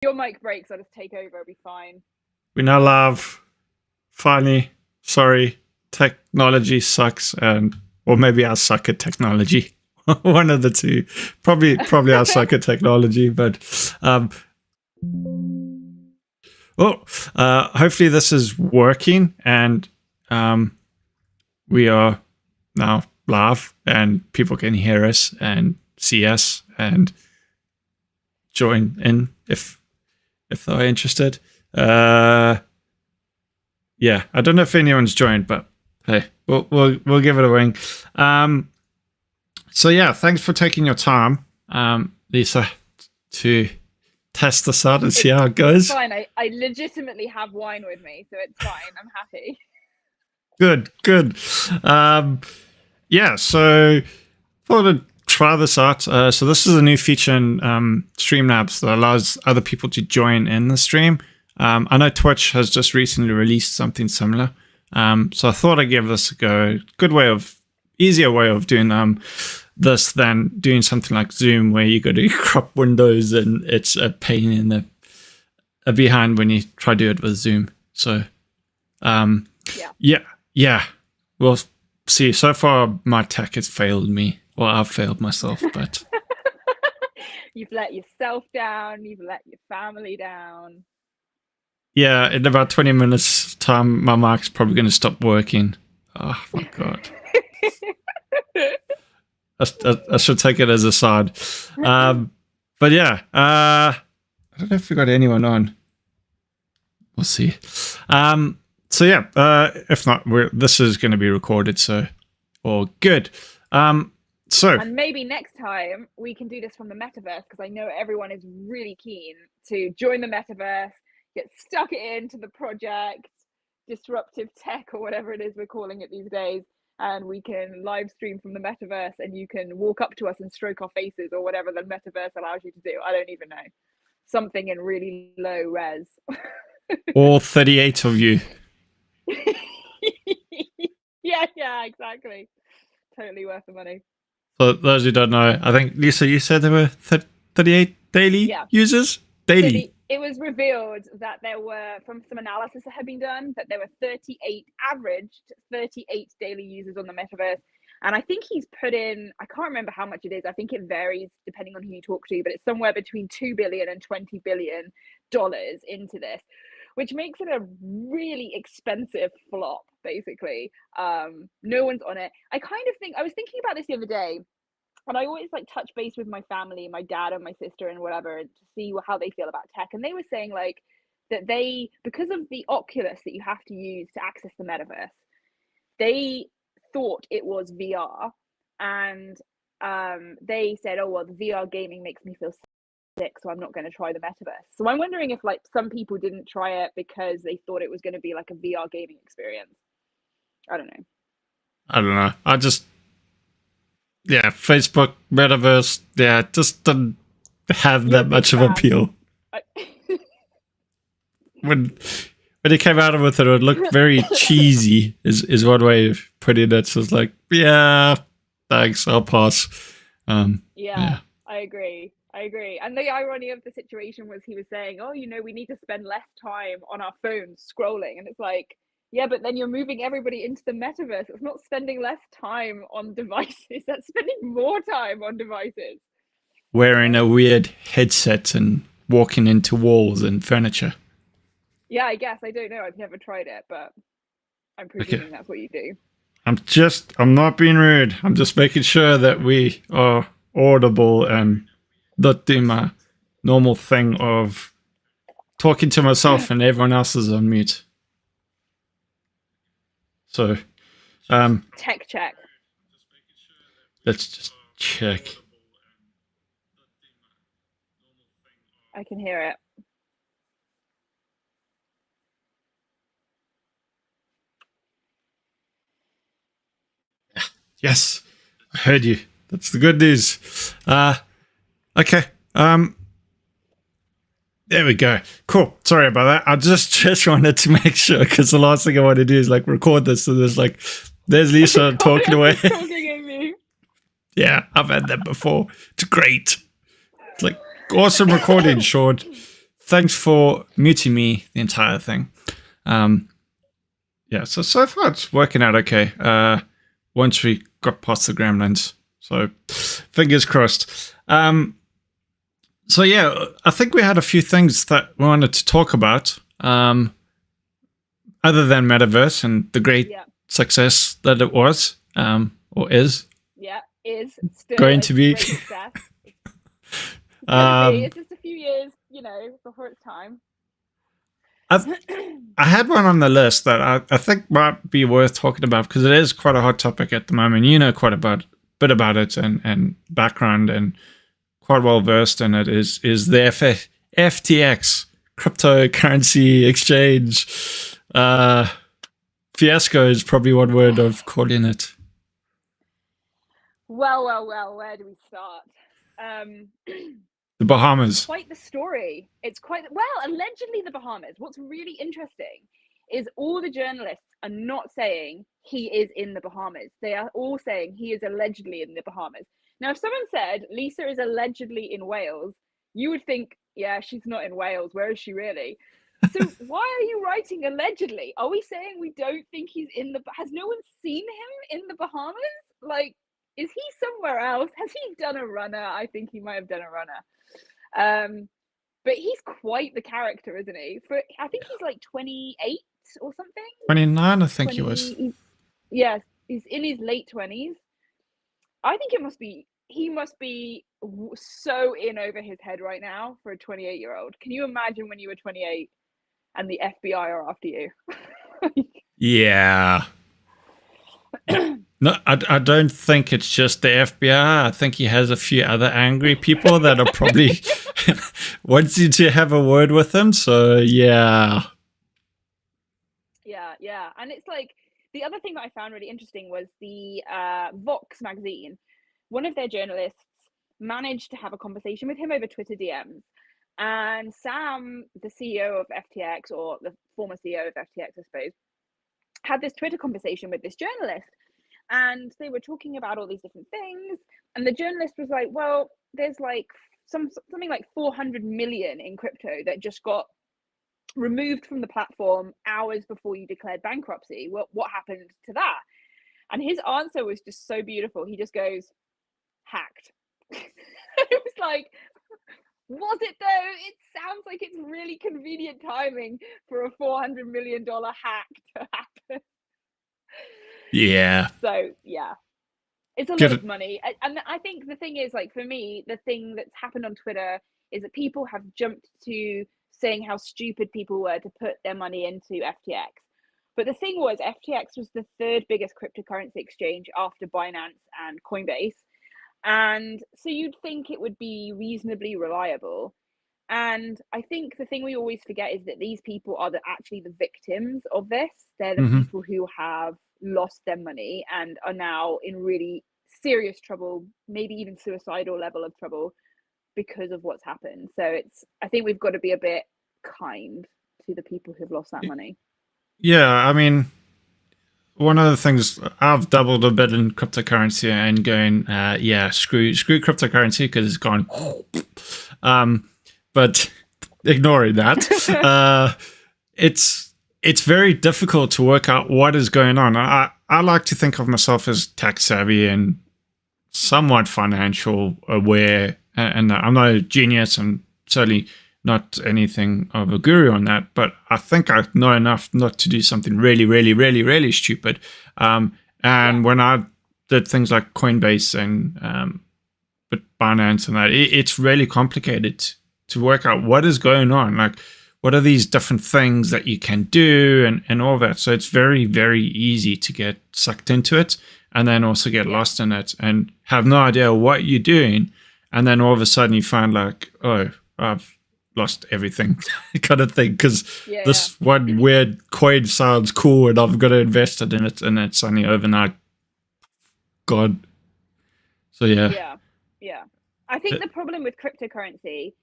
your mic breaks, I'll just take over. It'll be fine. We now live. Finally, sorry, technology sucks, or maybe I suck at technology. One of the two. Probably I suck at technology, but hopefully this is working, and we are now live, and people can hear us and see us and join in if they're interested. Yeah, I don't know if anyone's joined, but hey, we'll give it a wing. So yeah, thanks for taking your time, Lisa, to test this out and see how it goes. It's fine. I legitimately have wine with me, so it's fine. I'm happy. Good. Yeah, so thought I'd try this out. So this is a new feature in Streamlabs that allows other people to join in the stream. I know Twitch has just recently released something similar. So I thought I'd give this a go. Easier way of doing this than doing something like Zoom, where you got to crop windows and it's a pain in the behind when you try to do it with Zoom. So yeah. We'll see. So far, my tech has failed me. Well, I've failed myself, but you've let yourself down. You've let your family down. Yeah, in about 20 minutes time, my mic's probably going to stop working. Oh my God. I should take it as a side. But yeah, I don't know if we got anyone on. We'll see. So yeah, if not, this is going to be recorded, so all good. And maybe next time we can do this from the metaverse, because I know everyone is really keen to join the metaverse, get stuck into the project, disruptive tech, or whatever it is we're calling it these days, and we can live stream from the metaverse, and you can walk up to us and stroke our faces, or whatever the metaverse allows you to do. I don't even know. Something in really low res. All 38 of you. Yeah, exactly. Totally worth the money. For those who don't know, I think, Lisa, you said there were 38 daily users? Daily. So it was revealed that there were, from some analysis that had been done, that there were averaged 38 daily users on the metaverse. And I think he's put in, I can't remember how much it is. I think it varies depending on who you talk to, but it's somewhere between $2 billion and $20 billion into this, which makes it a really expensive flop, basically. No one's on it. I was thinking about this the other day, and I always like touch base with my family, my dad and my sister and whatever, to see how they feel about tech. And they were saying like that because of the Oculus that you have to use to access the metaverse, they thought it was VR. And they said, oh, well, the VR gaming makes me feel sick, so I'm not going to try the metaverse. So I'm wondering if like some people didn't try it because they thought it was going to be like a VR gaming experience. I don't know. Facebook, metaverse, just doesn't have that much of appeal. When they came out with it looked very cheesy, is one way of putting it. So it's like, yeah, thanks, I'll pass. Yeah, I agree. And the irony of the situation was he was saying, oh, we need to spend less time on our phones scrolling. And it's like, yeah, but then you're moving everybody into the metaverse. It's not spending less time on devices. That's spending more time on devices. Wearing a weird headset and walking into walls and furniture. Yeah, I guess. I don't know. I've never tried it, but I'm presuming that's what you do. I'm not being rude. I'm just making sure that we are audible and not doing my normal thing of talking to myself and everyone else is on mute. So, tech check. Let's just check. I can hear it. Yes, I heard you. That's the good news. Okay. There we go. Cool. Sorry about that. I just wanted to make sure, because the last thing I want to do is like record this. So there's Lisa talking away. Talking at me. Yeah, I've had that before. It's great. It's like awesome recording, Sean. thanks for muting me the entire thing. Yeah, so far it's working out okay. Once we got past the gremlins, so fingers crossed. So yeah, I think we had a few things that we wanted to talk about, other than Metaverse and the great success that it was, or is. Yeah, is still going to be. Great success. It's gonna be. It's just a few years, before it's time. I had one on the list that I think might be worth talking about because it is quite a hot topic at the moment. You know quite a bit about it and background and quite well versed in it. Is the FTX cryptocurrency exchange fiasco is probably one word of calling it. Well, where do we start? The Bahamas. Quite the story. It's quite, well, allegedly the Bahamas. What's really interesting is all the journalists are not saying he is in the Bahamas. They are all saying he is allegedly in the Bahamas. Now, if someone said Lisa is allegedly in Wales, you would think, yeah, she's not in Wales. Where is she really? So why are you writing allegedly? Are we saying we don't think he's in the, has no one seen him in the Bahamas? Like, is he somewhere else? Has he done a runner? I think he might have done a runner. But he's quite the character, isn't he? I think he's like 28 or something. 29, I think he was. Yes, he's in his late 20s. I think he must be so in over his head right now for a 28-year-old. Can you imagine when you were 28 and the FBI are after you? Yeah. No, I don't think it's just the FBI. I think he has a few other angry people that are probably wanting to have a word with him. So, yeah. Yeah. And it's like, the other thing that I found really interesting was the Vox magazine. One of their journalists managed to have a conversation with him over Twitter DMs. And Sam, the CEO of FTX, or the former CEO of FTX, I suppose, had this Twitter conversation with this journalist. And they were talking about all these different things. And the journalist was like, well, there's like something like 400 million in crypto that just got removed from the platform hours before you declared bankruptcy. What happened to that? And his answer was just so beautiful. He just goes, hacked. It was like, was it though? It sounds like it's really convenient timing for a $400 million hack to happen. Yeah. So, yeah. It's a lot of money. And I think the thing is, like, for me, the thing that's happened on Twitter is that people have jumped to saying how stupid people were to put their money into FTX. But the thing was, FTX was the third biggest cryptocurrency exchange after Binance and Coinbase. And so you'd think it would be reasonably reliable. And I think the thing we always forget is that these people are actually the victims of this. They're the people who have lost their money and are now in really serious trouble, maybe even suicidal level of trouble because of what's happened. So I think we've got to be a bit kind to the people who've lost that money. Yeah, I mean, one of the things, I've doubled a bit in cryptocurrency and going, screw cryptocurrency because it's gone. But ignoring that, it's very difficult to work out what is going on. I like to think of myself as tech savvy and somewhat financial aware, and I'm not a genius. I'm certainly not anything of a guru on that, but I think I know enough not to do something really, really, really, really stupid. And when I did things like Coinbase and but Binance and that, it's really complicated to work out what is going on. Like, what are these different things that you can do and all that. So it's very, very easy to get sucked into it and then also get lost in it and have no idea what you're doing. And then all of a sudden you find like, oh, I've lost everything kind of thing. Because this one weird coin sounds cool and I've got to invest in it and it's suddenly overnight gone. So Yeah. I think the problem with cryptocurrency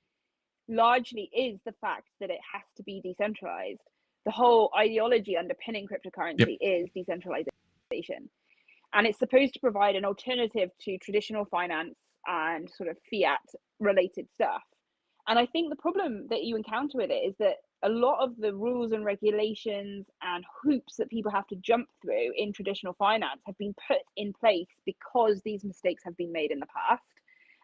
largely is the fact that it has to be decentralized. The whole ideology underpinning cryptocurrency is decentralization. And it's supposed to provide an alternative to traditional finance and sort of fiat related stuff. And I think the problem that you encounter with it is that a lot of the rules and regulations and hoops that people have to jump through in traditional finance have been put in place because these mistakes have been made in the past.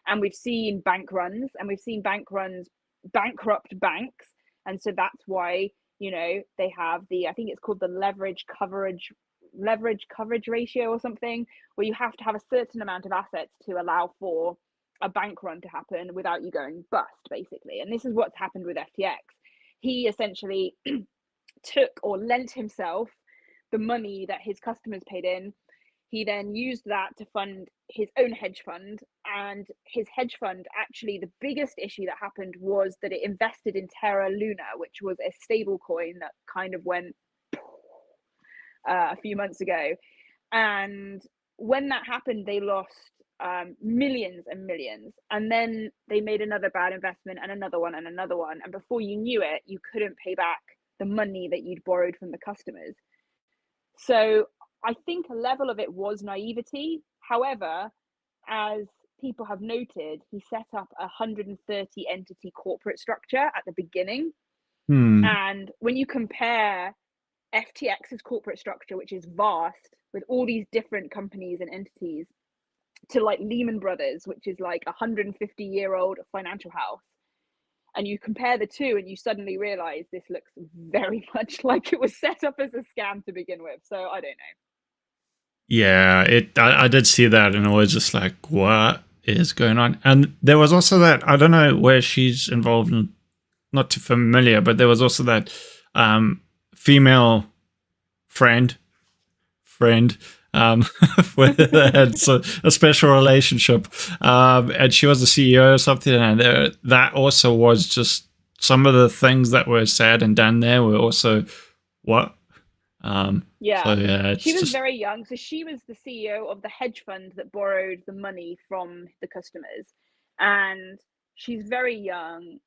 And we've seen bank runs, and we've seen bank runs bankrupt banks. And so that's why, they have I think it's called the leverage coverage ratio or something, where you have to have a certain amount of assets to allow for a bank run to happen without you going bust, basically. And this is what's happened with FTX. He essentially took or lent himself the money that his customers paid in. He then used that to fund his own hedge fund, and his hedge fund, actually the biggest issue that happened was that it invested in Terra Luna, which was a stable coin that kind of went a few months ago. And when that happened, they lost millions and millions, and then they made another bad investment and another one and another one, and before you knew it, you couldn't pay back the money that you'd borrowed from the customers. So I think a level of it was naivety. However, as people have noted, he set up a 130 entity corporate structure at the beginning. And when you compare FTX's corporate structure, which is vast with all these different companies and entities, to like Lehman Brothers, which is like 150-year-old financial house, and you compare the two, and you suddenly realize this looks very much like it was set up as a scam to begin with. So I don't know. Yeah, I did see that, and I was just like, what is going on? And there was also that, I don't know where she's involved in, not too familiar, but there was also that female friend where they had a special relationship, and she was the CEO or something, and that also was just some of the things that were said and done there were also what. She was very young, so she was the CEO of the hedge fund that borrowed the money from the customers, and she's very young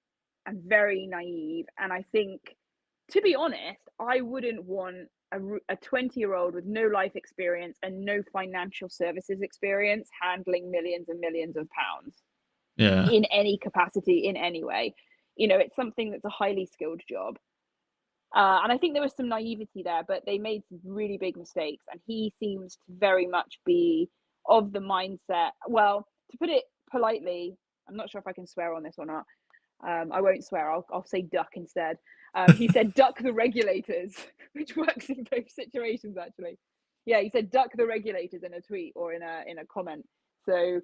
and very naive. And I think, to be honest, I wouldn't want a 20-year-old with no life experience and no financial services experience handling millions and millions of pounds in any capacity, in any way. It's something that's a highly skilled job. And I think there was some naivety there, but they made some really big mistakes. And he seems to very much be of the mindset. Well, to put it politely, I'm not sure if I can swear on this or not. I won't swear. I'll say duck instead. He said duck the regulators, which works in both situations, actually. Yeah, he said duck the regulators in a tweet or in a comment. So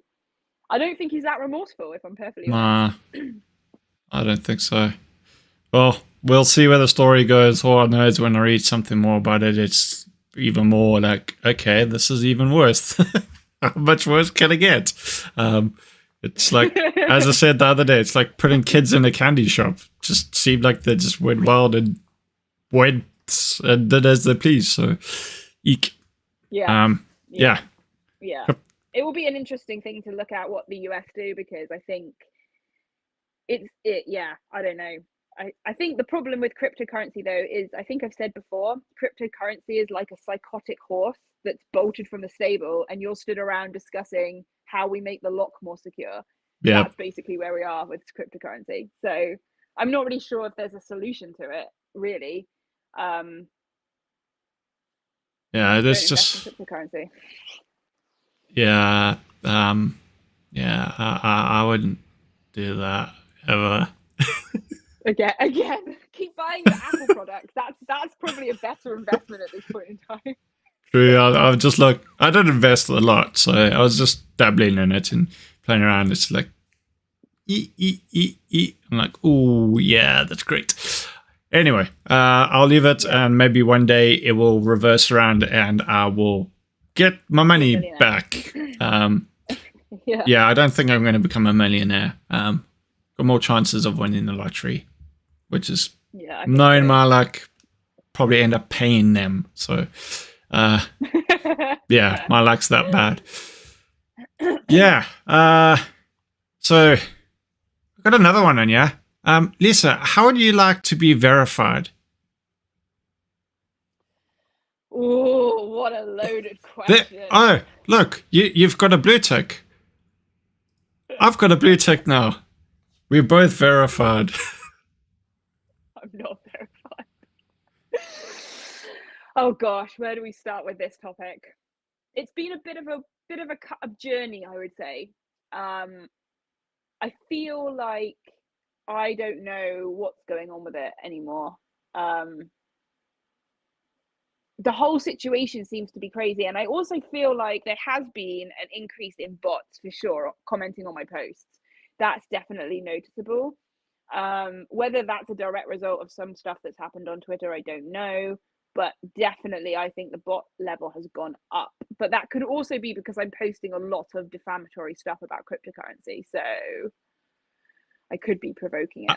I don't think he's that remorseful, if I'm perfectly honest. I don't think so. Well, we'll see where the story goes. All I know is when I read something more about it, it's even more like, okay, this is even worse. How much worse can it get? It's like, as I said the other day, it's like putting kids in a candy shop. Just seemed like they just went wild and went and did as they please. So, eek. Yeah. It will be an interesting thing to look at what the US do, because I think I don't know. I think the problem with cryptocurrency, though, is, I think I've said before, cryptocurrency is like a psychotic horse that's bolted from the stable, and you're stood around discussing how we make the lock more secure. Yeah. That's basically where we are with cryptocurrency. So I'm not really sure if there's a solution to it, really. It is just cryptocurrency. Yeah. I wouldn't do that ever. Again, keep buying the Apple products. That's probably a better investment at this point in time. True. I'm just like, I don't invest a lot, so I was just dabbling in it and playing around. It's like, I'm like, oh yeah, that's great. Anyway, I'll leave it, and maybe one day it will reverse around, and I will get my money back. Yeah, I don't think I'm going to become a millionaire. Got more chances of winning the lottery, which is knowing my luck, probably end up paying them. So, yeah, my luck's that bad. Yeah. So, I've got another one on you. Lisa, how would you like to be verified? Oh, what a loaded question. Look, you've got a blue tick. I've got a blue tick now. We're both verified. I'm not verified. Oh gosh, where do we start with this topic? It's been a bit of a journey, I would say. Um, I feel like I don't know what's going on with it anymore. Um, the whole situation seems to be crazy, and I also feel like there has been an increase in bots for sure commenting on my posts. That's definitely noticeable. Whether that's a direct result of some stuff that's happened on Twitter, I don't know. But definitely, I think the bot level has gone up. But that could also be because I'm posting a lot of defamatory stuff about cryptocurrency. So I could be provoking it.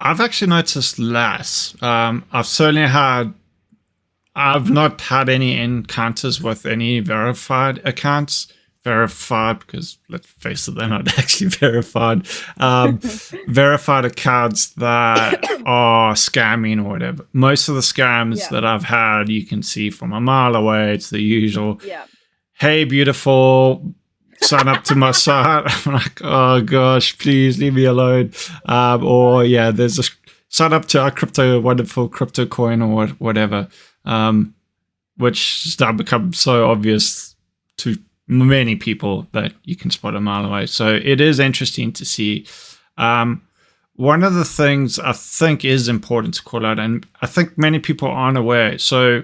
I've actually noticed less. I've not had any encounters with any verified accounts. Verified because let's face it, they're not actually verified. Verified accounts that are scamming or whatever. Most of the scams that I've had, you can see from a mile away. It's the usual. Yeah. Hey, beautiful. Sign up to my site. I'm like, oh gosh, please leave me alone. Or yeah, there's a sign up to our wonderful crypto coin or whatever. Which has now become so obvious to many people that you can spot a mile away. So it is interesting to see. One of the things I think is important to call out, and I think many people aren't aware. So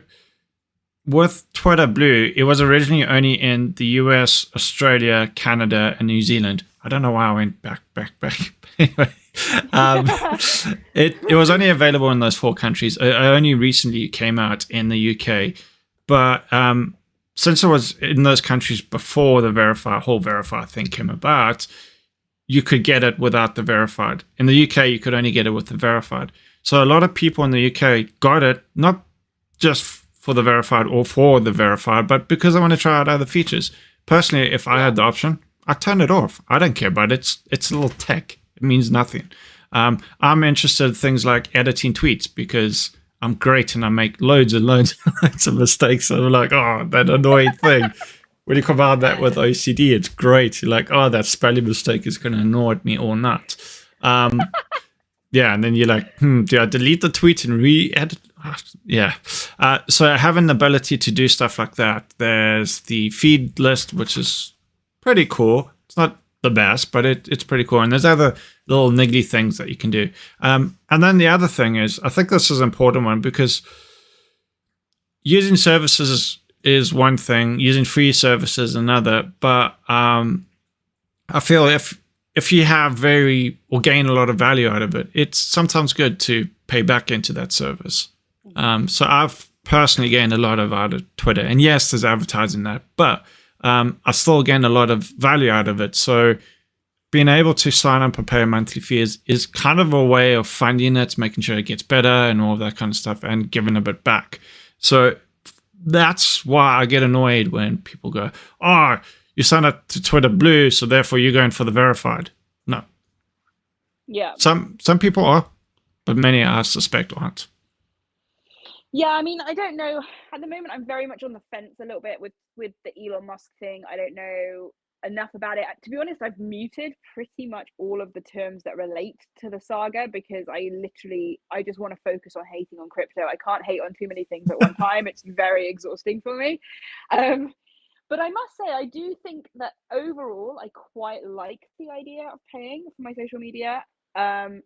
with Twitter Blue, it was originally only in the US, Australia, Canada, and New Zealand. I don't know why I went back. Anyway, it was only available in those 4 countries. It only recently came out in the UK, but since it was in those countries before the whole verify thing came about, you could get it without the verified. In the UK, you could only get it with the verified. So a lot of people in the UK got it not just for the verified or for the verified, but because I want to try out other features. Personally, if I had the option, I'd turn it off. I don't care about it. It's a little tech. It means nothing. I'm interested in things like editing tweets because I'm great and I make loads and loads and loads of mistakes. And I'm like, oh, that annoying thing. When you combine that with OCD, it's great. You're like, oh, that spelling mistake is going to annoy me or not. Yeah, and then you're like, do I delete the tweet and re-edit? Yeah. So having the ability to do stuff like that. There's the feed list, which is pretty cool. It's not the best, but it's pretty cool. And there's other little niggly things that you can do. And then the other thing is, I think this is an important one because using services is one thing, using free services another. But I feel if you have or gain a lot of value out of it, it's sometimes good to pay back into that service. So I've personally gained a lot out of Twitter. And yes, there's advertising that, but I still gain a lot of value out of it. So being able to sign up and pay a monthly fee is kind of a way of funding it, making sure it gets better and all of that kind of stuff and giving a bit back. So that's why I get annoyed when people go, oh, you signed up to Twitter Blue, so therefore you're going for the verified. No. Yeah. Some people are, but many I suspect aren't. Yeah, I mean, I don't know. At the moment, I'm very much on the fence a little bit with the Elon Musk thing. I don't know enough about it. To be honest, I've muted pretty much all of the terms that relate to the saga because I just want to focus on hating on crypto. I can't hate on too many things at one time. It's very exhausting for me. But I must say, I do think that overall, I quite like the idea of paying for my social media. And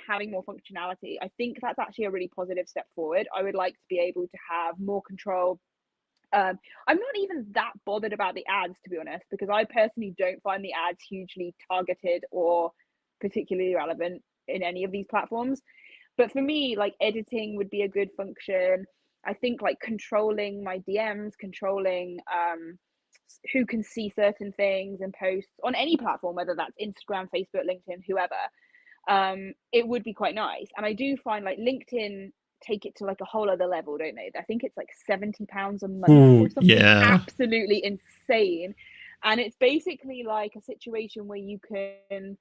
having more functionality. I think that's actually a really positive step forward. I would like to be able to have more control. I'm not even that bothered about the ads, to be honest, because I personally don't find the ads hugely targeted or particularly relevant in any of these platforms. But for me, like editing would be a good function. I think like controlling my DMs, controlling who can see certain things and posts on any platform, whether that's Instagram, Facebook, LinkedIn, whoever. It would be quite nice. And I do find like LinkedIn take it to like a whole other level, don't they? I think it's like £70 a month or something absolutely insane. And it's basically like a situation where you can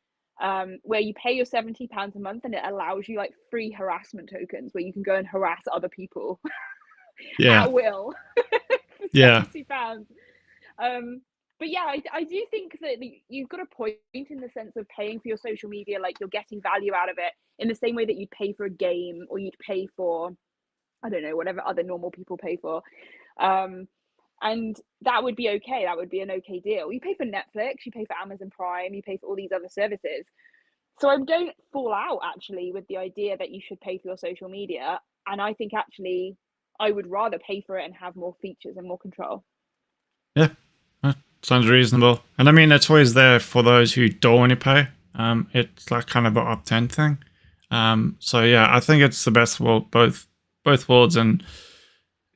where you pay your £70 a month and it allows you like free harassment tokens where you can go and harass other people at will. £70. But yeah, I do think that you've got a point in the sense of paying for your social media, like you're getting value out of it in the same way that you'd pay for a game or you'd pay for, I don't know, whatever other normal people pay for. And that would be okay. That would be an okay deal. You pay for Netflix, you pay for Amazon Prime, you pay for all these other services. So I don't fall out actually with the idea that you should pay for your social media. And I think actually I would rather pay for it and have more features and more control. Yeah, that sounds reasonable. And I mean, it's always there for those who don't want to pay. It's like kind of an opt-in thing. So yeah, I think it's the best of both worlds, and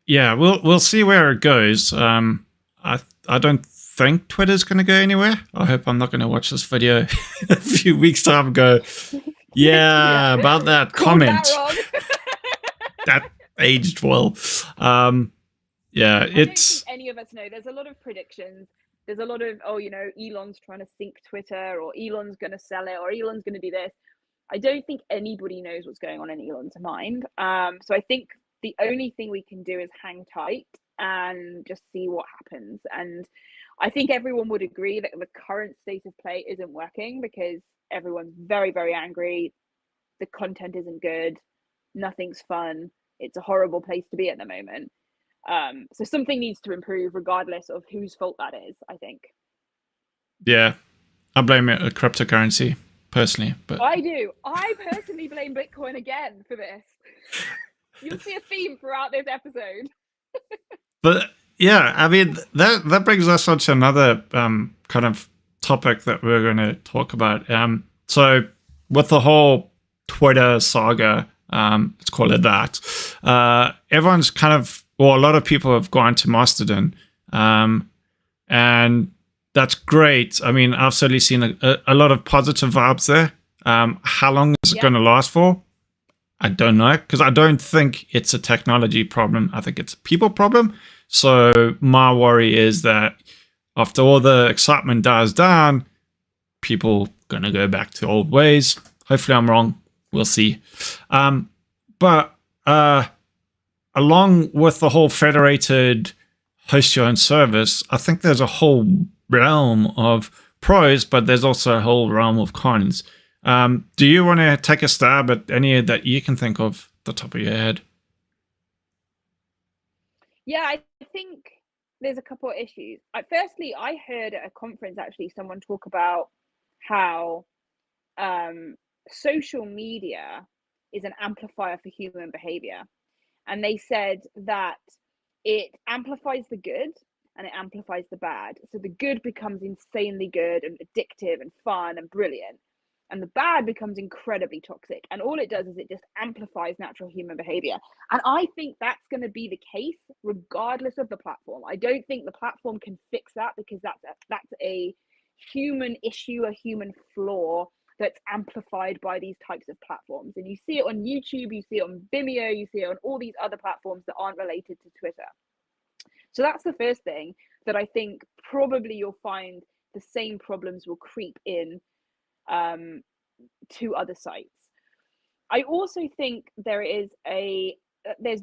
yeah, we'll see where it goes. I don't think Twitter's going to go anywhere. I hope I'm not going to watch this video a few weeks time and go, yeah, about that comment. That aged well. Yeah, I don't think any of us know. There's a lot of predictions. There's a lot of, Elon's trying to sink Twitter, or Elon's going to sell it, or Elon's going to do this. I don't think anybody knows what's going on in Elon's mind. So I think the only thing we can do is hang tight and just see what happens. And I think everyone would agree that the current state of play isn't working because everyone's very, very angry. The content isn't good. Nothing's fun. It's a horrible place to be at the moment. So something needs to improve regardless of whose fault that is, I think. Yeah, I blame it on cryptocurrency personally. But I do. I personally blame Bitcoin again for this. You'll see a theme throughout this episode. But yeah, I mean, that brings us on to another kind of topic that we're going to talk about. So with the whole Twitter saga, let's call it that, everyone's kind of, well, a lot of people have gone to Mastodon, and that's great. I mean, I've certainly seen a lot of positive vibes there. How long is it going to last for? I don't know, because I don't think it's a technology problem. I think it's a people problem. So my worry is that after all the excitement dies down, people going to go back to old ways. Hopefully I'm wrong. We'll see. But along with the whole federated host your own service, I think there's a whole realm of pros, but there's also a whole realm of cons. Do you want to take a stab at any that you can think of the top of your head? Yeah, I think there's a couple of issues. Firstly, I heard at a conference actually someone talk about how social media is an amplifier for human behavior. And they said that it amplifies the good and it amplifies the bad. So the good becomes insanely good and addictive and fun and brilliant. And the bad becomes incredibly toxic. And all it does is it just amplifies natural human behavior. And I think that's going to be the case regardless of the platform. I don't think the platform can fix that because that's a human issue, a human flaw that's amplified by these types of platforms. And you see it on YouTube, you see it on Vimeo, you see it on all these other platforms that aren't related to Twitter. So that's the first thing that I think probably you'll find the same problems will creep in to other sites. I also think there's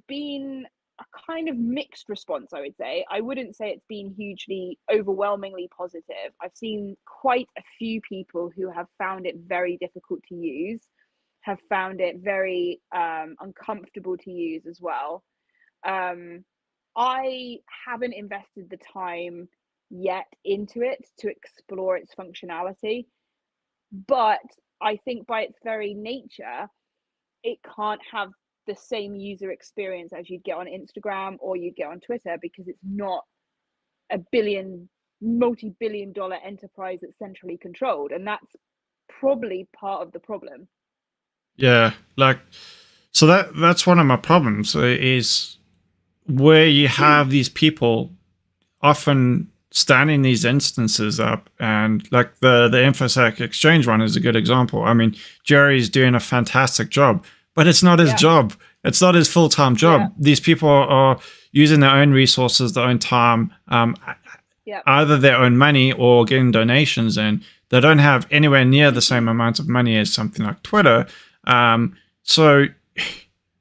been a kind of mixed response, I would say. I wouldn't say it's been hugely overwhelmingly positive. I've seen quite a few people who have found it very difficult to use, have found it very uncomfortable to use as well. I haven't invested the time yet into it to explore its functionality, but I think by its very nature, it can't have the same user experience as you'd get on Instagram or you'd get on Twitter because it's not a multi-billion dollar enterprise that's centrally controlled. And that's probably part of the problem. Yeah, so that's one of my problems is where you have these people often standing these instances up, and like the InfoSec Exchange one is a good example. I mean, Jerry's doing a fantastic job, but it's not his job. It's not his full-time job. Yeah. These people are using their own resources, their own time, either their own money or getting donations in. They don't have anywhere near the same amount of money as something like Twitter. So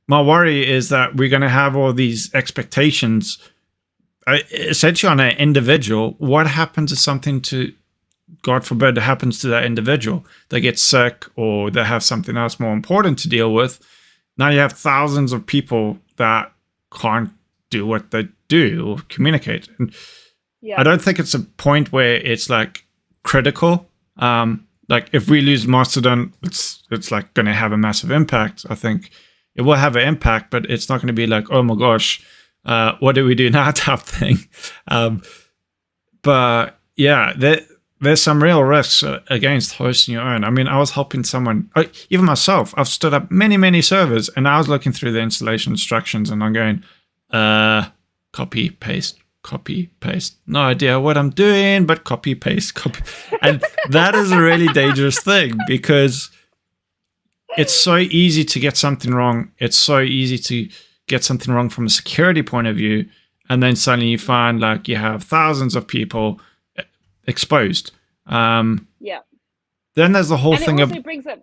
my worry is that we're going to have all these expectations essentially on an individual, what happens if something to, God forbid, happens to that individual? They get sick or they have something else more important to deal with. Now you have thousands of people that can't do what they do or communicate. And Yeah. I don't think it's a point where it's like critical. Like if we lose Mastodon, it's like going to have a massive impact. I think it will have an impact, but it's not going to be like, oh my gosh, what do we do now type thing. But yeah, there's some real risks against hosting your own. I mean, I was helping someone, even myself, I've stood up many servers, and I was looking through the installation instructions and I'm going, copy, paste. No idea what I'm doing, but copy, paste. And that is a really dangerous thing, because it's so easy to get something wrong. It's so easy to get something wrong from a security point of view. And then suddenly you find like you have thousands of people exposed. Yeah. Then there's the whole and thing it of... also brings up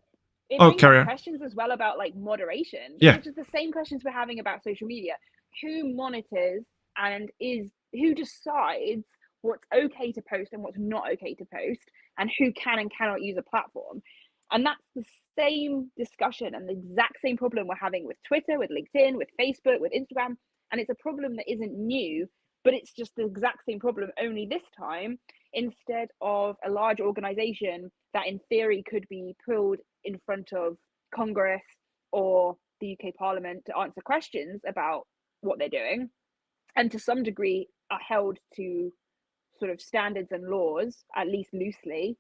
carry on. questions as well about like moderation. Yeah. Which is the same questions we're having about social media. Who monitors and who decides what's okay to post and what's not okay to post, and who can and cannot use a platform? And that's the same discussion and the exact same problem we're having with Twitter, with LinkedIn, with Facebook, with Instagram. And it's a problem that isn't new, but it's just the exact same problem, only this time, instead of a large organization that in theory could be pulled in front of Congress or the UK Parliament to answer questions about what they're doing, and to some degree are held to sort of standards and laws, at least loosely.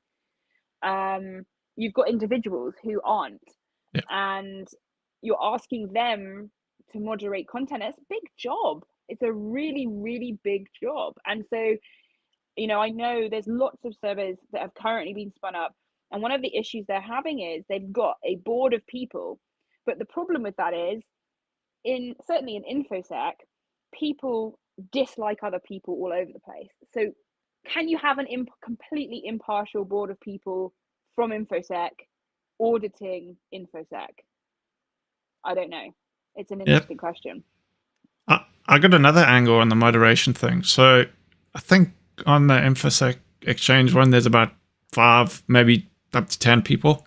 You've got individuals who aren't. Yeah. And you're asking them to moderate content. It's a big job. It's a really, really big job. And so, you know, I know there's lots of servers that have currently been spun up. And one of the issues they're having is they've got a board of people. But the problem with that is, certainly in InfoSec, people dislike other people all over the place. So can you have an completely impartial board of people from InfoSec auditing InfoSec? I don't know. It's an interesting question. I got another angle on the moderation thing. So I think on the InfoSec exchange one, there's about 5, maybe up to 10 people.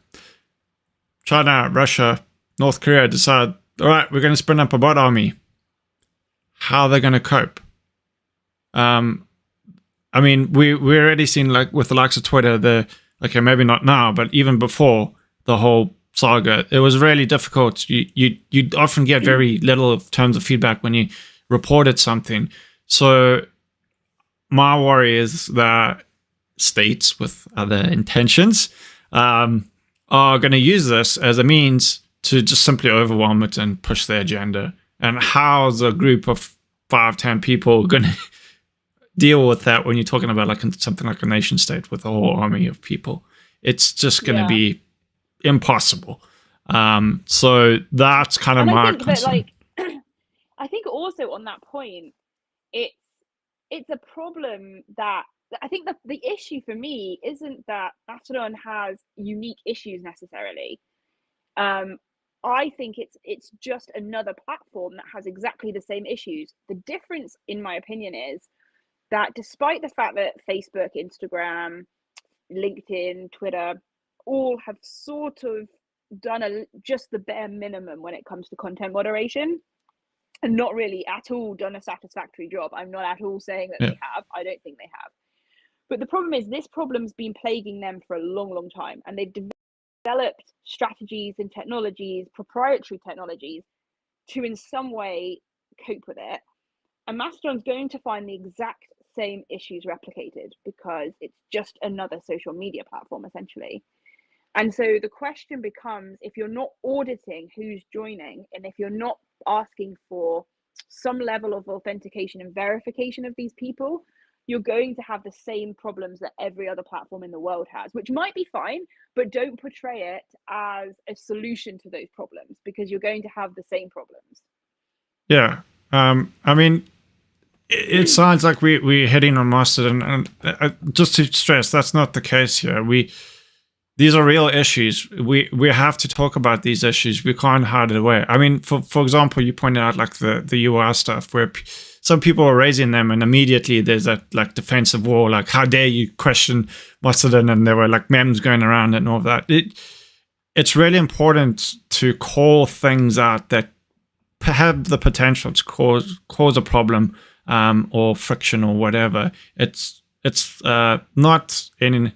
China, Russia, North Korea decide, all right, we're going to spin up a bot army. How are they going to cope? I mean, we already seen, like with the likes of Twitter, okay, maybe not now, but even before the whole saga, it was really difficult. You'd often get very little terms of feedback when you reported something. So my worry is that states with other intentions are going to use this as a means to just simply overwhelm it and push their agenda. And how's a group of 5-10 people going to deal with that when you're talking about like something like a nation state with a whole army of people? It's just going to be impossible. So that's kind of my concern. I think also on that point, it's a problem that I think the issue for me isn't that Mastodon has unique issues necessarily. I think it's just another platform that has exactly the same issues. The difference, in my opinion, is that despite the fact that Facebook, Instagram, LinkedIn, Twitter all have sort of done just the bare minimum when it comes to content moderation, and not really at all done a satisfactory job. I'm not at all saying that they have. I don't think they have. But the problem is this problem's been plaguing them for a long time, and they've developed strategies and technologies, proprietary technologies, to in some way cope with it. And Mastodon's going to find the exact same issues replicated because it's just another social media platform, essentially. And so the question becomes, if you're not auditing who's joining, and if you're not asking for some level of authentication and verification of these people, you're going to have the same problems that every other platform in the world has, which might be fine, but don't portray it as a solution to those problems, because you're going to have the same problems. Yeah. I mean, it sounds like we're heading on Mastodon, and just to stress, that's not the case here. These are real issues. We have to talk about these issues. We can't hide it away. I mean, for example, you pointed out like the UI stuff where some people are raising them, and immediately there's a like defensive war, like how dare you question Macedon, and there were like memes going around and all of that. It's really important to call things out that have the potential to cause a problem, or friction or whatever. It's not in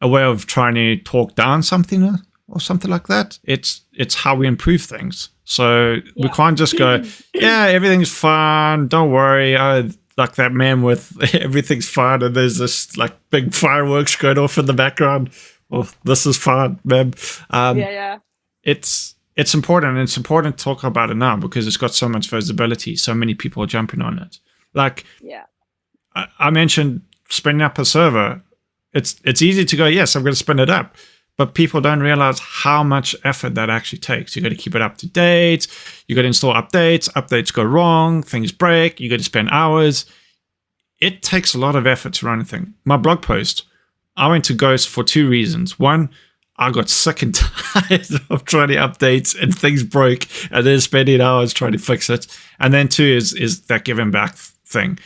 a way of trying to talk down something or something like that. It's how we improve things. So we can't just go, yeah, everything's fine, don't worry. Like that meme with everything's fine and there's this like big fireworks going off in the background. Oh, this is fine, meme. It's important, and it's important to talk about it now because it's got so much visibility. So many people are jumping on it. Like, I mentioned spinning up a server. It's easy to go, yes, I'm going to spin it up. But people don't realize how much effort that actually takes. You got to keep it up to date. You got to install updates. Updates go wrong. Things break. You got to spend hours. It takes a lot of effort to run a thing. My blog post, I went to Ghost for 2 reasons. One, I got sick and tired of trying to update and things broke and then spending hours trying to fix it. And then 2 is that giving back thing.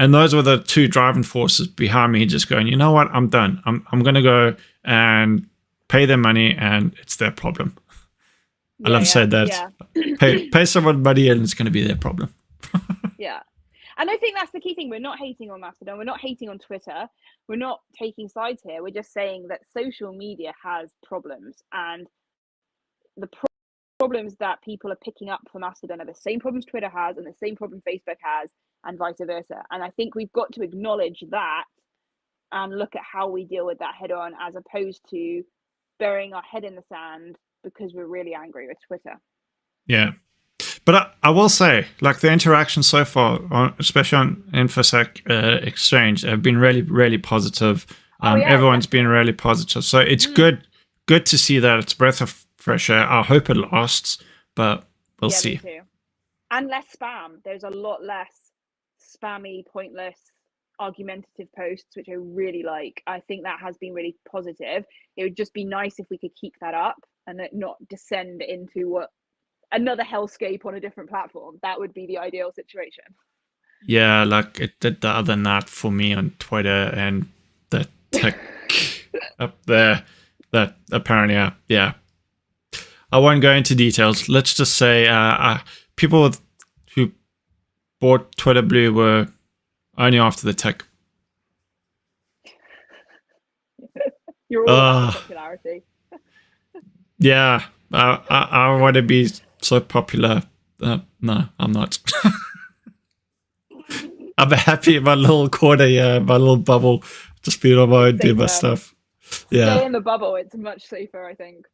And those were the 2 driving forces behind me, just going, you know what, I'm done. I'm going to go and pay their money and it's their problem. I love saying that. Pay someone money and it's going to be their problem. Yeah. And I think that's the key thing. We're not hating on Mastodon. We're not hating on Twitter. We're not taking sides here. We're just saying that social media has problems, and the problems that people are picking up from Mastodon are the same problems Twitter has and the same problem Facebook has, and vice versa. And I think we've got to acknowledge that and look at how we deal with that head on, as opposed to burying our head in the sand because we're really angry with Twitter. Yeah. But I will say, like, the interactions so far, especially on InfoSec Exchange, have been really, really positive. Everyone's been really positive. So it's good to see that. It's a breath of fresh air. I hope it lasts, but we'll see. Me too. And less spam. There's a lot less spammy, pointless, argumentative posts, which I really like. I think that has been really positive. It would just be nice if we could keep that up and not descend into another hellscape on a different platform. That would be the ideal situation. Yeah, like it did the other night for me on Twitter, and the tick up there that apparently, yeah. I won't go into details. Let's just say people who bought Twitter Blue were only after the tick. You're all about popularity. Yeah, I want to be so popular. No, I'm not. I'm happy in my little corner, my little bubble, just being on my own, doing my stuff. Yeah. Stay in the bubble. It's much safer, I think.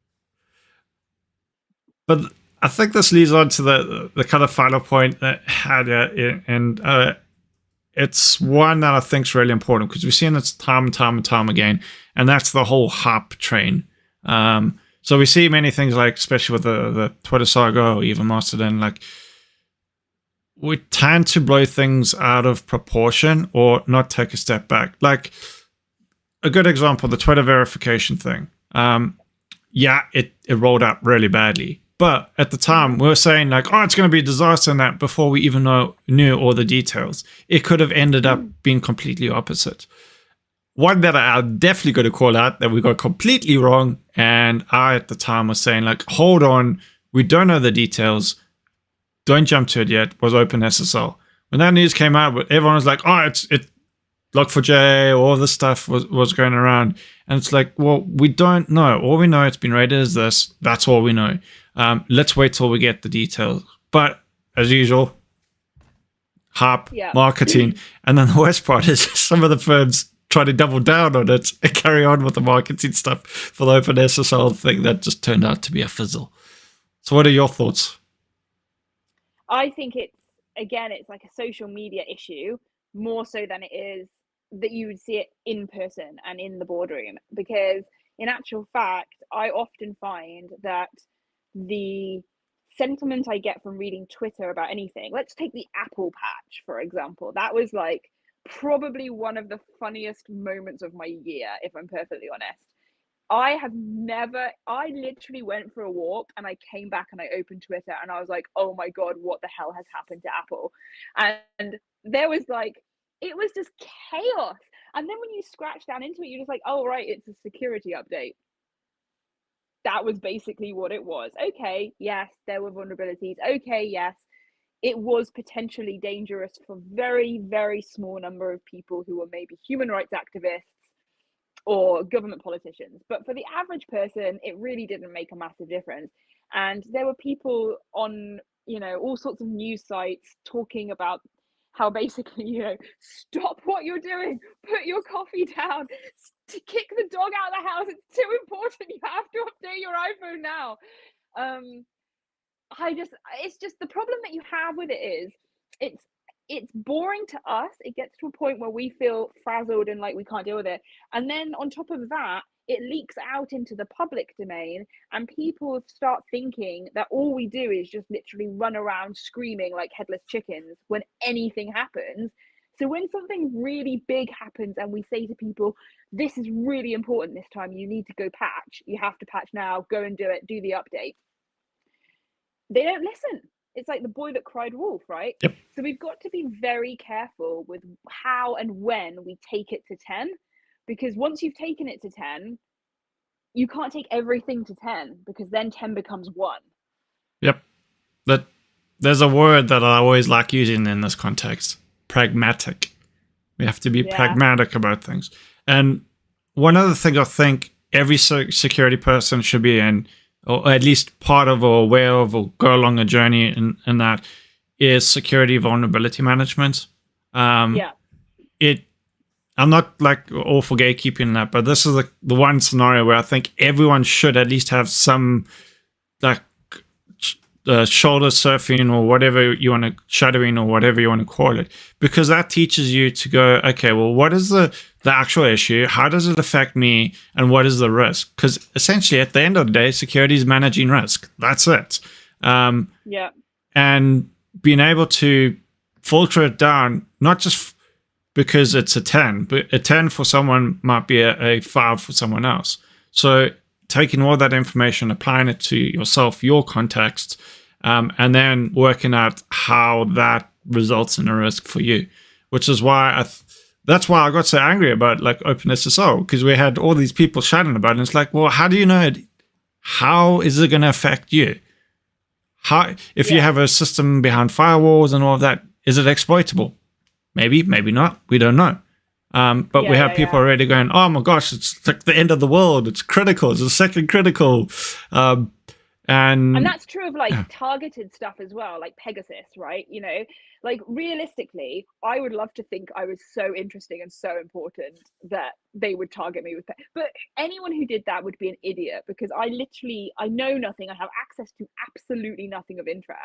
But I think this leads on to the kind of final point that had, and it's one that I think is really important because we've seen this time and time and time again, and that's the whole hype train. So we see many things, like especially with the Twitter saga or even Mastodon, like we tend to blow things out of proportion or not take a step back. Like a good example, the Twitter verification thing. It rolled out really badly. But at the time, we were saying like, oh, it's going to be a disaster in that before we even knew all the details. It could have ended up being completely opposite. One that I'm definitely going to call out that we got completely wrong, and I at the time was saying like, hold on, we don't know the details, don't jump to it yet, was OpenSSL. When that news came out, everyone was like, oh, it's Log4j, all this stuff was going around. And it's like, well, we don't know. All we know, it's been rated as this. That's all we know. Let's wait till we get the details. But as usual, hype, marketing. And then the worst part is some of the firms try to double down on it and carry on with the marketing stuff for the OpenSSL thing that just turned out to be a fizzle. So what are your thoughts? I think it's like a social media issue more so than it is that you would see it in person and in the boardroom, because in actual fact, I often find that the sentiment I get from reading Twitter about anything, let's take the Apple patch, for example, that was like probably one of the funniest moments of my year, if I'm perfectly honest. I literally went for a walk and I came back and I opened Twitter and I was like, oh my God, what the hell has happened to Apple? And there was like, it was just chaos. And then when you scratch down into it, you're just like, oh, right, it's a security update. That was basically what it was. Okay, yes, there were vulnerabilities. Okay, yes, it was potentially dangerous for very, very small number of people who were maybe human rights activists or government politicians. But for the average person, it really didn't make a massive difference. And there were people on, all sorts of news sites talking about how basically, stop what you're doing, put your coffee down, to kick the dog out of the house. It's too important. You have to update your iPhone now. Um, it's just the problem that you have with it is it's it's boring to us. It gets to a point where we feel frazzled and like we can't deal with it. And then on top of that, it leaks out into the public domain and people start thinking that all we do is just literally run around screaming like headless chickens when anything happens. So when something really big happens and we say to people, this is really important this time, you need to go patch, you have to patch now, go and do it, do the update, they don't listen. It's like the boy that cried wolf, right? Yep. So we've got to be very careful with how and when we take it to 10, because once you've taken it to 10, you can't take everything to 10 because then 10 becomes 1. Yep. That there's a word that I always like using in this context: pragmatic. We have to be pragmatic about things. And one other thing I think every security person should be in, or at least part of or aware of or go along a journey in that, is security vulnerability management. I'm not like all for gatekeeping in that, but this is the one scenario where I think everyone should at least have some like shoulder surfing or whatever you want to, shadowing or whatever you want to call it, because that teaches you to go, okay, well, what is the actual issue? How does it affect me? And what is the risk? Because essentially at the end of the day, security is managing risk. That's it. And being able to filter it down, not just because it's a 10, but a 10 for someone might be a 5 for someone else. So taking all that information, applying it to yourself, your context, and then working out how that results in a risk for you, which is why that's why I got so angry about like OpenSSL, because we had all these people shouting about it. And it's like, well, how do you know it? How is it going to affect you? How, if you have a system behind firewalls and all of that, is it exploitable? Maybe, maybe not. We don't know. But we have people already going, oh my gosh, it's like the end of the world. It's critical. It's a second critical. And that's true of like targeted stuff as well, like Pegasus, right? Like realistically, I would love to think I was so interesting and so important that they would target me with but anyone who did that would be an idiot, because I know nothing. I have access to absolutely nothing of interest.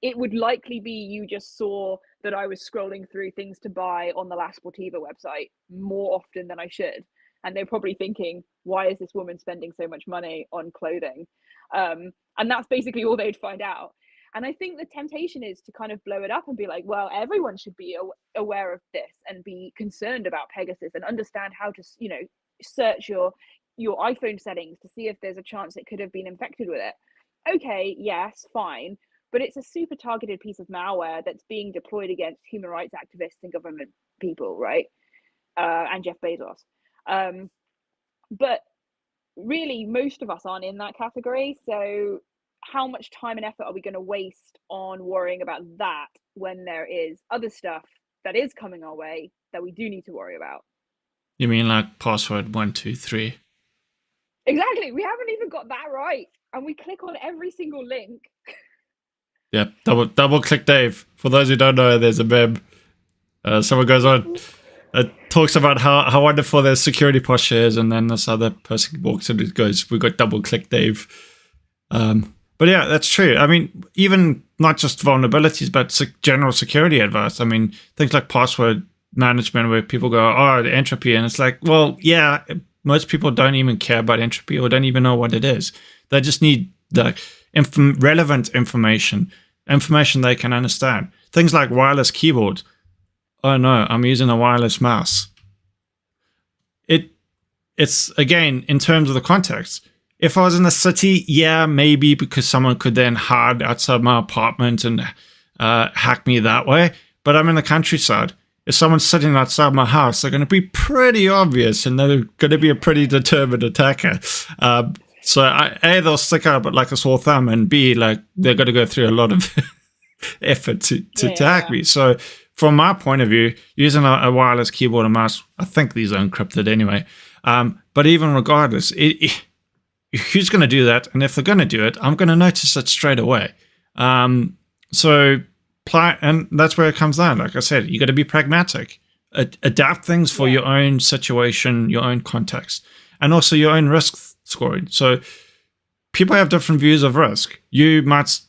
It would likely be you just saw that I was scrolling through things to buy on the La Sportiva website more often than I should. And they're probably thinking, why is this woman spending so much money on clothing? And that's basically all they'd find out. And I think the temptation is to kind of blow it up and be like, well, everyone should be aware of this and be concerned about Pegasus and understand how to, search your iPhone settings to see if there's a chance it could have been infected with it. Okay, yes, fine. But it's a super targeted piece of malware that's being deployed against human rights activists and government people, right? And Jeff Bezos. But really, most of us aren't in that category. So how much time and effort are we going to waste on worrying about that when there is other stuff that is coming our way that we do need to worry about? You mean like password 123? Exactly. We haven't even got that right. And we click on every single link. Yeah, double click Dave. For those who don't know, there's a meme. Someone goes on, talks about how wonderful their security posture is, and then this other person walks in and goes, "We got double click Dave." But yeah, that's true. I mean, even not just vulnerabilities, but general security advice. I mean, things like password management, where people go, "Oh, the entropy," and it's like, well, yeah, most people don't even care about entropy or don't even know what it is. They just need the relevant information they can understand. Things like wireless keyboard. Oh no, I'm using a wireless mouse. it's again in terms of the context. If I was in a city, yeah, maybe because someone could then hide outside my apartment and hack me that way. But I'm in the countryside. If someone's sitting outside my house, they're going to be pretty obvious, and they're going to be a pretty determined attacker. So A, they'll stick out like a sore thumb, and B, like they're going to go through a lot of effort to hack me. So from my point of view, using a wireless keyboard and mouse, I think these are encrypted anyway. But even regardless, who's going to do that? And if they're going to do it, I'm going to notice it straight away. And that's where it comes down. Like I said, you got to be pragmatic, adapt things for your own situation, your own context, and also your own risk scoring. So people have different views of risk. You might,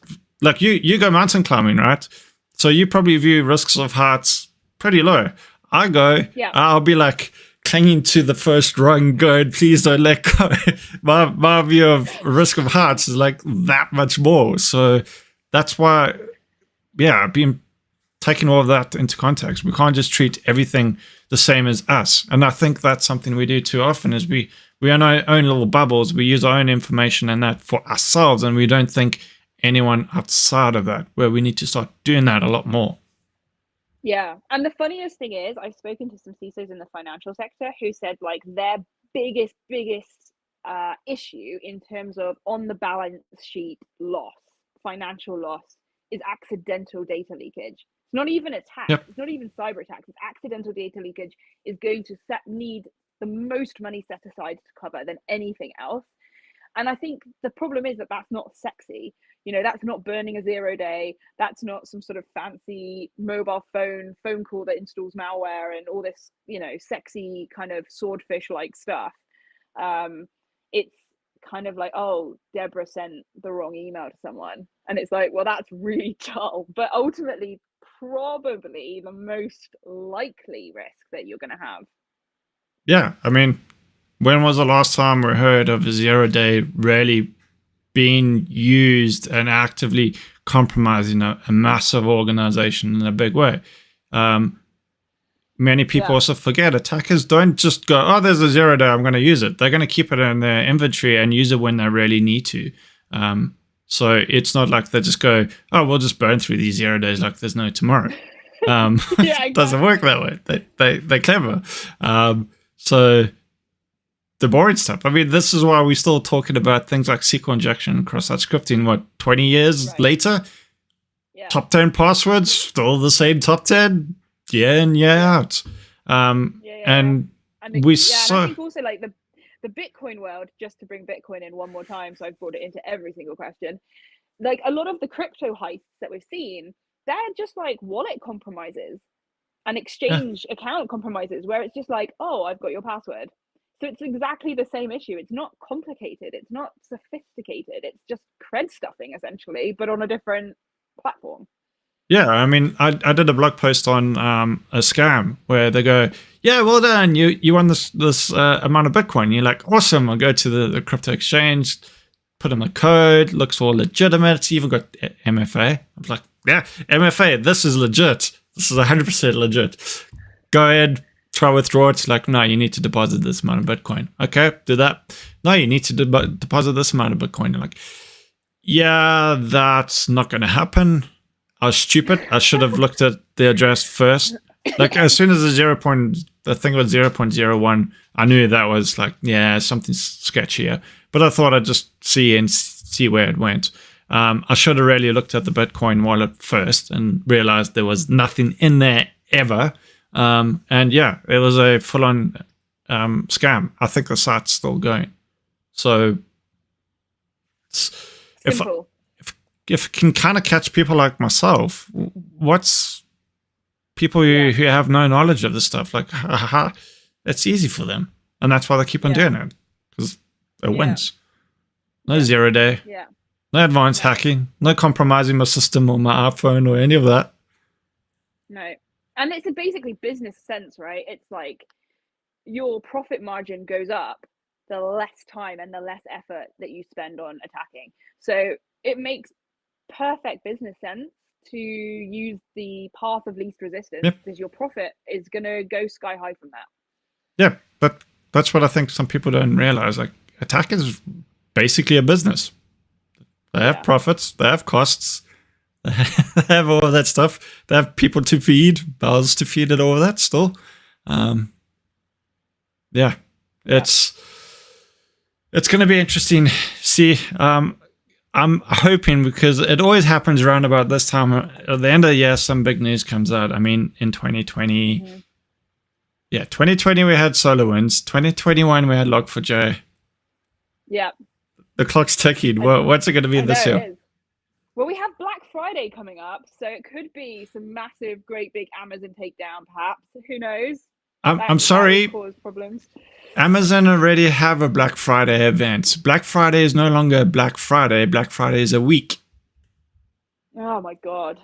like you go mountain climbing, right? So you probably view risks of heights pretty low. I'll be like clinging to the first rung, going, please don't let go. my view of risk of heights is like that much more. So that's why, being taking all of that into context, we can't just treat everything the same as us. And I think that's something we do too often is we are in our own little bubbles. We use our own information and that for ourselves, and we don't think anyone outside of that, where we need to start doing that a lot more. Yeah. And the funniest thing is I've spoken to some CISOs in the financial sector who said like their biggest issue in terms of on the balance sheet loss, financial loss, is accidental data leakage. It's not even attack. Yep. It's not even cyber attacks. It's accidental data leakage is going to need the most money set aside to cover than anything else. And I think the problem is that that's not sexy. You know, that's not burning a 0-day. That's not some sort of fancy mobile phone call that installs malware and all this, you know, sexy kind of swordfish-like stuff. It's kind of like, oh, Deborah sent the wrong email to someone. And it's like, well, that's really dull. But ultimately, probably the most likely risk that you're going to have. Yeah. I mean, when was the last time we heard of a 0-day really being used and actively compromising a massive organization in a big way? Many people also forget attackers don't just go, oh, there's a 0-day, I'm going to use it. They're going to keep it in their inventory and use it when they really need to. So it's not like they just go, oh, we'll just burn through these 0 days like there's no tomorrow. Exactly. It doesn't work that way. They're clever. So the boring stuff. I mean, this is why we're still talking about things like SQL injection and cross-site scripting, 20 years later? Yeah. Top 10 passwords, still the same top 10, year in, year out. And I think also like the Bitcoin world, just to bring Bitcoin in one more time, so I've brought it into every single question, like a lot of the crypto heists that we've seen, they're just like wallet compromises and exchange account compromises, where it's just like, oh, I've got your password. So it's exactly the same issue. It's not complicated. It's not sophisticated. It's just cred stuffing, essentially, but on a different platform. Yeah, I mean, I did a blog post on a scam where they go, yeah, well done, you won this amount of Bitcoin. You're like, awesome. I'll go to the crypto exchange, put in the code, looks all legitimate. It's even got MFA. I was like, yeah, MFA, this is legit. This is 100% legit. Go ahead. Try withdraw. It's like, no, you need to deposit this amount of Bitcoin. Okay, do that. No, you need to deposit this amount of Bitcoin. You're like, yeah, that's not going to happen. I was stupid. I should have looked at the address first. Like as soon as the thing was 0.01, I knew that was like, yeah, something's sketchy here. But I thought I'd just see where it went. I should have really looked at the Bitcoin wallet first and realized there was nothing in there ever. And yeah, it was a full-on scam. I think the site's still going. So if it can kind of catch people like myself, what's people who have no knowledge of this stuff, like, it's easy for them. And that's why they keep on doing it, because it wins. No 0-day, no advanced hacking, no compromising my system or my iPhone or any of that. No. And it's a basically business sense, right? It's like your profit margin goes up the less time and the less effort that you spend on attacking. So it makes perfect business sense to use the path of least resistance, because your profit is going to go sky high from that. Yeah, but that's what I think some people don't realize. Like, Attack is basically a business. They have profits, they have costs, they have all of that stuff. They have people to feed, bells to feed, and all of that still. It's going to be interesting. See, I'm hoping, because it always happens around about this time at the end of the year, some big news comes out. I mean, in 2020, 2020 we had SolarWinds. 2021 we had Log4j. Yeah. The clock's ticking. What's it going to be this year? Well, we have Black Friday coming up, so it could be some massive, great big Amazon takedown, perhaps. Who knows? I'm sorry. Cause problems. Amazon already have a Black Friday event. Black Friday is no longer Black Friday. Black Friday is a week. Oh my God.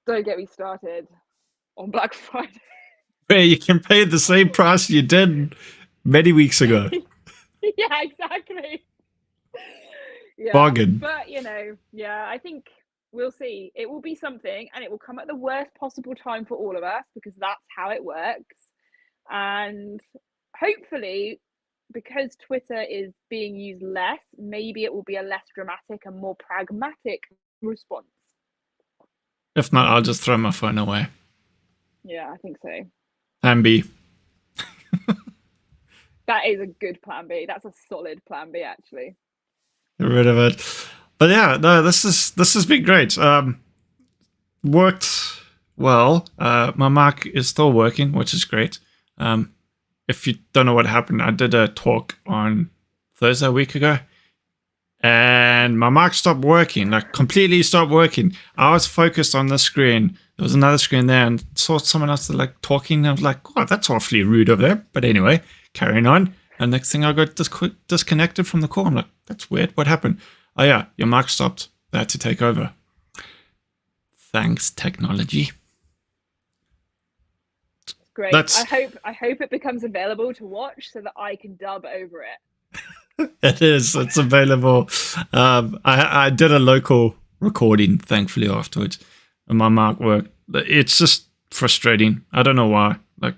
Don't get me started on Black Friday. Where you can pay the same price you did many weeks ago. Yeah, exactly. Yeah. Bargain. But, I think we'll see. It will be something, and it will come at the worst possible time for all of us, because that's how it works. And hopefully, because Twitter is being used less, maybe it will be a less dramatic and more pragmatic response. If not, I'll just throw my phone away. Yeah, I think so. Plan B. That is a good plan B. That's a solid plan B, actually. Get rid of it. But yeah, no, this has been great. Worked well. My Mac is still working, which is great. If you don't know what happened, I did a talk on Thursday a week ago, and my Mac stopped working, like completely stopped working. I was focused on the screen. There was another screen there, and saw someone else like talking. And I was like, "Oh, that's awfully rude over there." But anyway, carrying on. And next thing, I got disconnected from the call. I'm like, "That's weird. What happened?" Oh yeah, your Mac stopped. They had to take over. Thanks, technology. Great. I hope it becomes available to watch so that I can dub over it. It is. It's available. I did a local recording, thankfully, afterwards, and my Mac worked. It's just frustrating. I don't know why. Like,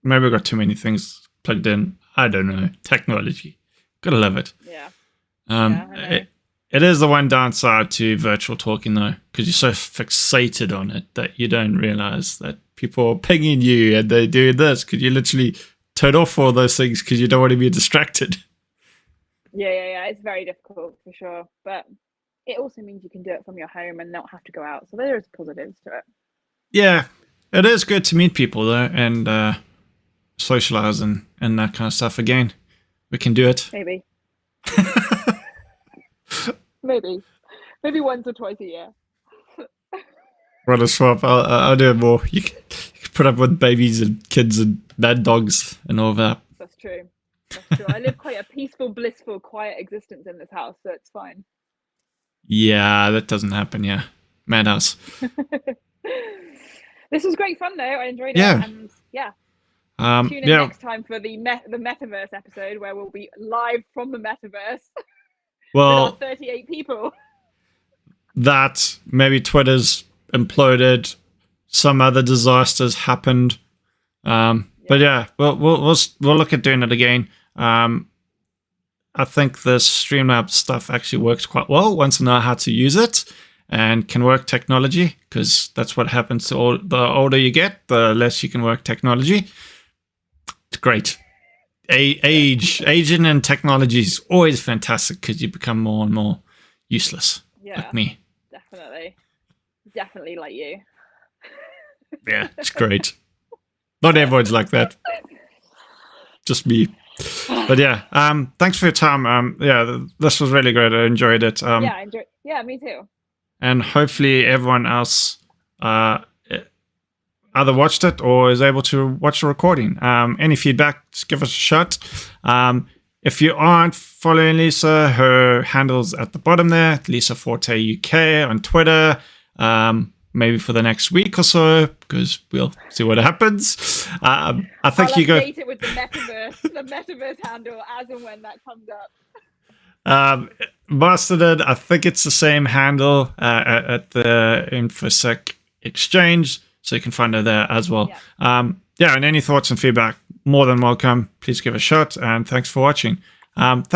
maybe I got too many things plugged in. I don't know. Technology. Gotta love it. Yeah. It is the one downside to virtual talking, though, because you're so fixated on it that you don't realize that people are pinging you and they do this. Could you literally turn off all those things because you don't want to be distracted? Yeah. It's very difficult for sure, but it also means you can do it from your home and not have to go out. So there's positives to it. Yeah, it is good to meet people though, and socialize and that kind of stuff. Again, we can do it. Maybe. Maybe once or twice a year. Run a swap. I'll do it more. You can put up with babies and kids and bad dogs and all that. That's true. I live quite a peaceful, blissful, quiet existence in this house, so it's fine. Yeah, that doesn't happen. Yeah, madhouse. This was great fun, though. I enjoyed it. Yeah. And tune in next time for the metaverse episode, where we'll be live from the metaverse. Well, 38 people. That maybe Twitter's imploded, some other disasters happened. But yeah, we'll look at doing it again. I think the Streamlabs stuff actually works quite well once you know how to use it and can work technology, because that's what happens to the older you get, the less you can work technology. It's great. Aging and technology is always fantastic because you become more and more useless. Yeah, like me. Definitely like you. Yeah, it's great. Not everyone's like that. Just me. But yeah, thanks for your time. This was really great. I enjoyed it. Yeah, me too. And hopefully everyone else either watched it or is able to watch the recording. Any feedback, just give us a shot. If you aren't following Lisa, her handle's at the bottom there, Lisa Forte UK on Twitter. Maybe for the next week or so, because we'll see what happens. I think I'll you go. Update it with the metaverse handle as and when that comes up. Mastodon, I think it's the same handle at the InfoSec Exchange, so you can find it there as well. Yeah, and any thoughts and feedback, more than welcome. Please give a shot, and thanks for watching.